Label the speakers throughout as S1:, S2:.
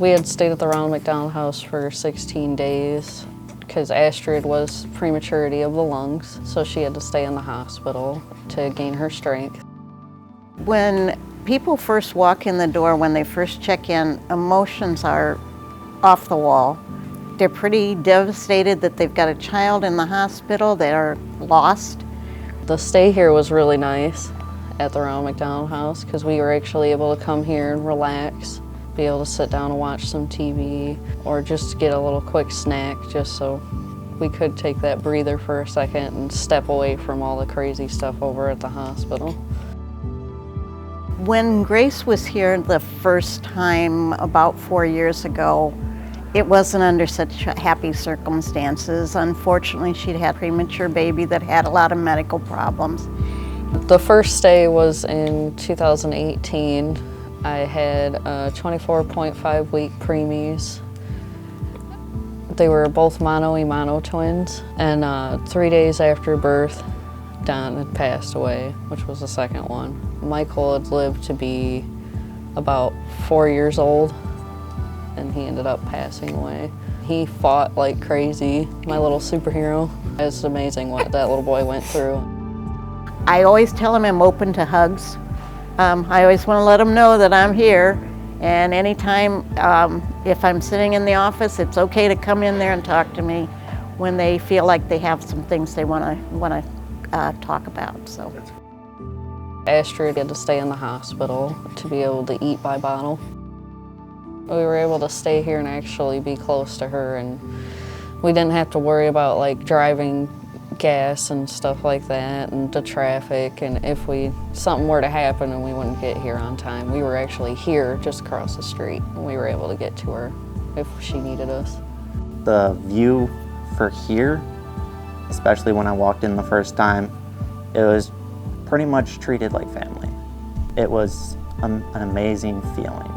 S1: We had stayed at the Ronald McDonald house for 16 days because Astrid was prematurity of the lungs, so she had to stay in the hospital to gain her strength.
S2: When people first walk in the door, when they first check in, emotions are off the wall. They're pretty devastated that they've got a child in the hospital. They're lost.
S1: The stay here was really nice at the Ronald McDonald house because we were actually able to come here and relax, be able to sit down and watch some TV or just get a little quick snack just so we could take that breather for a second and step away from all the crazy stuff over at the hospital.
S2: When Grace was here the first time about 4 years ago, it wasn't under such happy circumstances. Unfortunately, she'd had a premature baby that had a lot of medical problems.
S1: The first stay was in 2018. I had 24.5 week preemies. They were both mono twins, and 3 days after birth, Don had passed away, which was the second one. Michael had lived to be about 4 years old, and he ended up passing away. He fought like crazy, my little superhero. It's amazing what that little boy went through.
S2: I always tell him I'm open to hugs. I always want to let him know that I'm here, and anytime if I'm sitting in the office, it's okay to come in there and talk to me when they feel like they have some things they want to talk about. So.
S1: Astrid had to stay in the hospital to be able to eat by bottle. We were able to stay here and actually be close to her, and we didn't have to worry about like driving gas and stuff like that and the traffic, and if something were to happen and we wouldn't get here on time, we were actually here just across the street and we were able to get to her if she needed us.
S3: The view for here, especially when I walked in the first time, it was pretty much treated like family. It was an amazing feeling.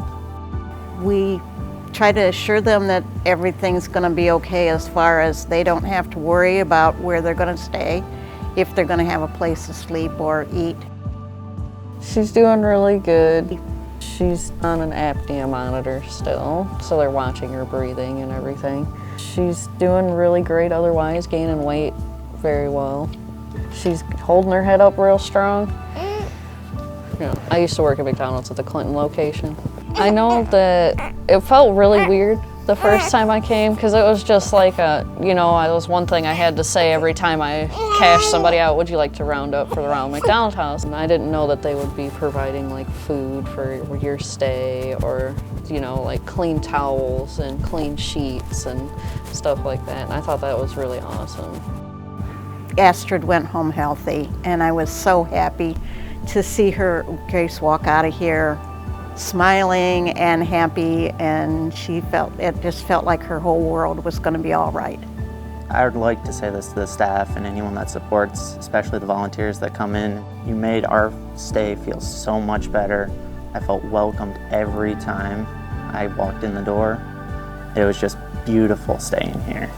S2: We try to assure them that everything's going to be okay as far as they don't have to worry about where they're going to stay, if they're going to have a place to sleep or eat.
S1: She's doing really good. She's on an apnea monitor still, so they're watching her breathing and everything. She's doing really great otherwise, gaining weight very well. She's holding her head up real strong. You know, I used to work at McDonald's at the Clinton location. I know that it felt really weird the first time I came because it was just like it was one thing I had to say every time I cashed somebody out, would you like to round up for the Ronald McDonald house? And I didn't know that they would be providing like food for your stay or, like clean towels and clean sheets and stuff like that. And I thought that was really awesome.
S2: Astrid went home healthy, and I was so happy to see her, Grace, walk out of here smiling and happy, and it just felt like her whole world was going to be all right.
S3: I would like to say this to the staff and anyone that supports, especially the volunteers that come in. You made our stay feel so much better. I felt welcomed every time I walked in the door. It was just beautiful staying here.